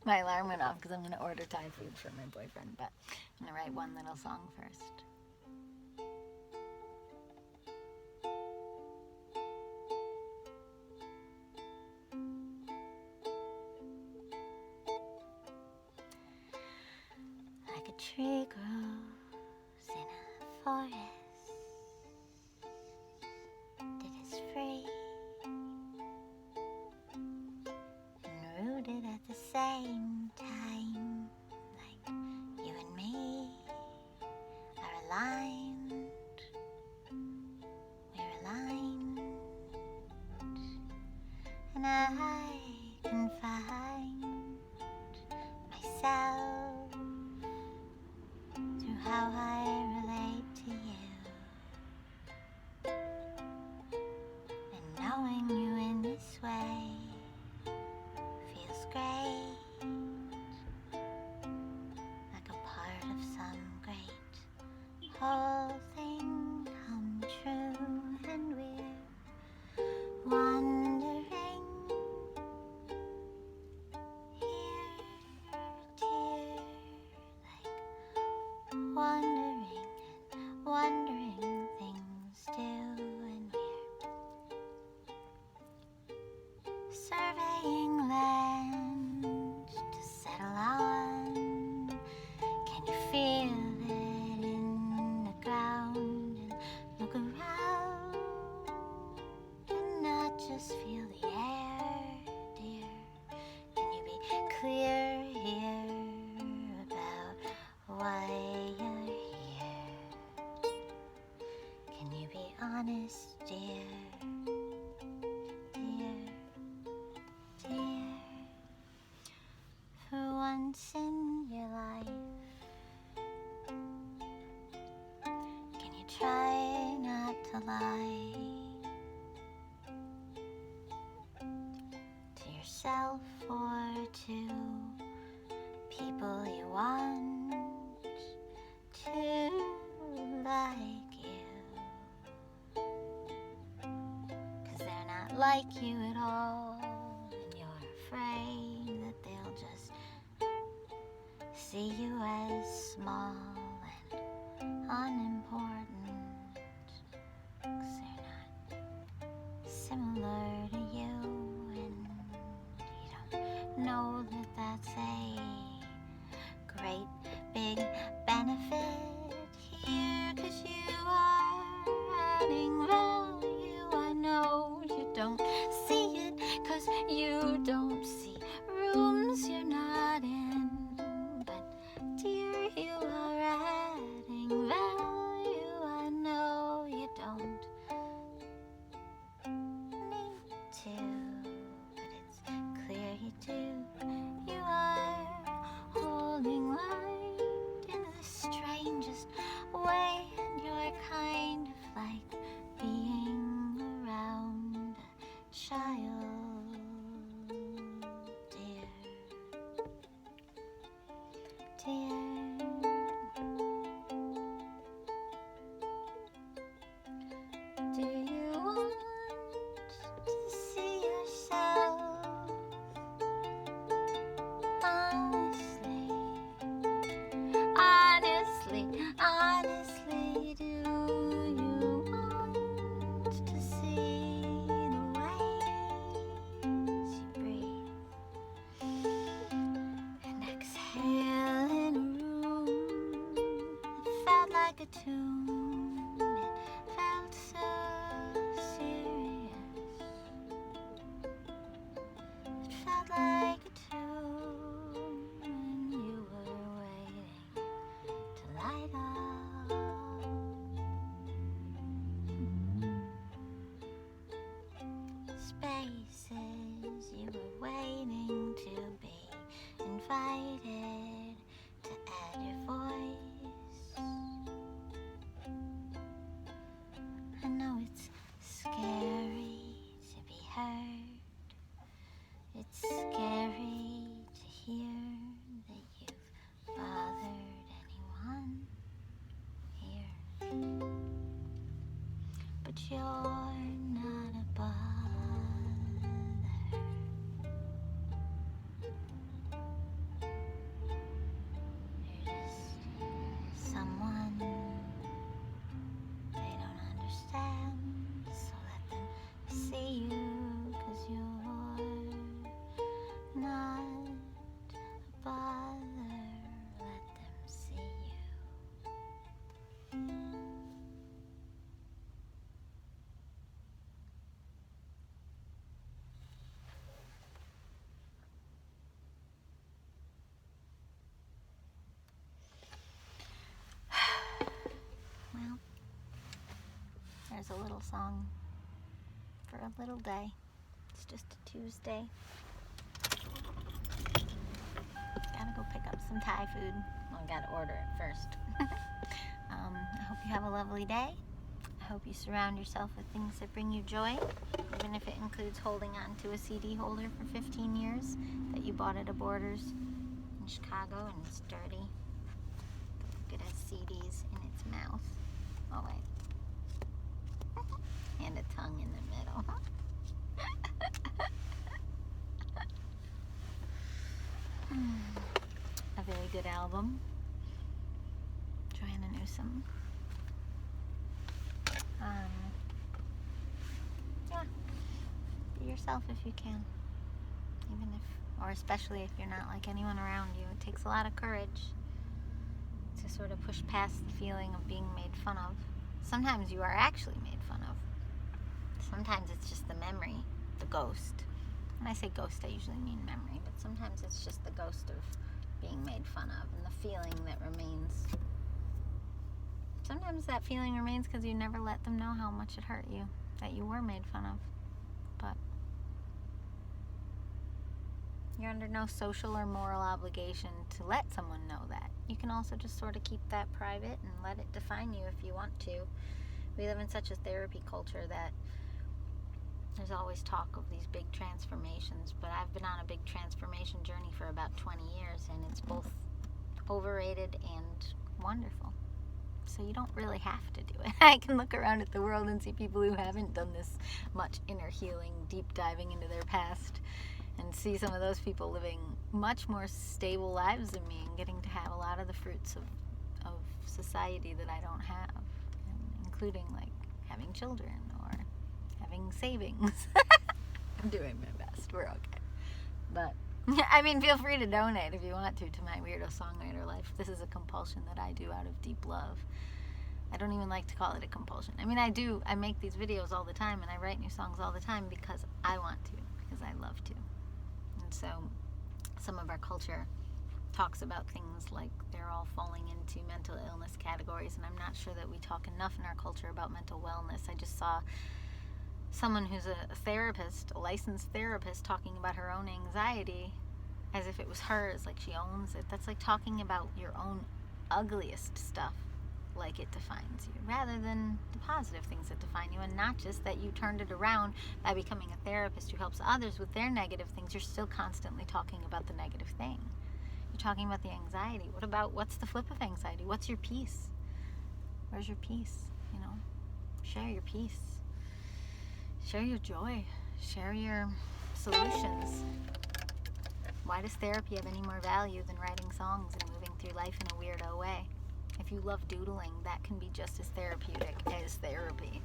My alarm went off because I'm going to order Thai food for my boyfriend, but I'm going to write one little song first. Like a tree grows in a forest that is free and rooted at the same time, like you and me are aligned, we're aligned, and I can find myself through how I relate to you, and knowing you in this way feels great, like a part of some great whole thing come true, and we're wandering here, dear, like wandering and wondering things do, and we're surveying land to settle on. Can you feel it in the ground? And look around and not just feel the air, dear. Can you be clear here about why you're here? Can you be honest, dear, dear, dear? For once in your life, can you try not to lie to yourself or to people you want to like you? 'Cause they're not like you at all, and you're afraid that they'll just see you as small and unimportant, 'cause they're not similar to you, and you don't know that that's a great big benefit here, 'cause you are adding value. I know you don't see it, 'cause you don't see rooms you're not in, but dear, you are adding value. I know you don't need to, but it's clear you do. You are holding light in the strangest way, and you're kind of like being around a child, dear, dear. Do you want to see yourself honestly? Honestly, honestly, do you want to see the ways you breathe and exhale in a room that felt like a tomb? It felt so serious. It felt like a tomb, and you were waiting to light up. Spaces you were waiting to be invited to add your voice. I know it's scary to be heard. It's scary to hear that you've bothered anyone here, but you're not a bother. as a little song for a little day. It's just a Tuesday. Gotta go pick up some Thai food. Well, I gotta order it first. I hope you have a lovely day. I hope you surround yourself with things that bring you joy, even if it includes holding on to a CD holder for 15 years that you bought at a Borders in Chicago and it's dirty. Look, it has CDs in its mouth. Oh wait. And a tongue in the middle. A very good album. Joanna Newsom. Yeah. Be yourself if you can. Even if, or especially if you're not like anyone around you. It takes a lot of courage to sort of push past the feeling of being made fun of. Sometimes you are actually made fun of. Sometimes it's just the memory, the ghost. When I say ghost, I usually mean memory, but sometimes it's just the ghost of being made fun of and the feeling that remains. Sometimes that feeling remains because you never let them know how much it hurt you, that you were made fun of. But you're under no social or moral obligation to let someone know that. You can also just sort of keep that private and let it define you if you want to. We live in such a therapy culture that there's always talk of these big transformations, but I've been on a big transformation journey for about 20 years, and it's both overrated and wonderful. So you don't really have to do it. I can look around at the world and see people who haven't done this much inner healing, deep diving into their past, and see some of those people living much more stable lives than me and getting to have a lot of the fruits of society that I don't have, including like having children or having savings. I'm doing my best. We're okay. But I mean, feel free to donate if you want to my Weirdo Songwriter Life. This is a compulsion that I do out of deep love. I don't even like to call it a compulsion. I mean, I make these videos all the time and I write new songs all the time because I want to, because I love to. And so some of our culture talks about things like they're all falling into mental illness categories, and I'm not sure that we talk enough in our culture about mental wellness. I just saw someone who's a therapist, a licensed therapist, talking about her own anxiety as if it was hers, like she owns it. That's like talking about your own ugliest stuff like it defines you, rather than the positive things that define you, and not just that you turned it around by becoming a therapist who helps others with their negative things. You're still constantly talking about the negative thing. You're talking about the anxiety. What's the flip of anxiety? What's your peace? Where's your peace? You know, share your peace. Share your joy. Share your solutions. Why does therapy have any more value than writing songs and moving through life in a weirdo way? If you love doodling, that can be just as therapeutic as therapy.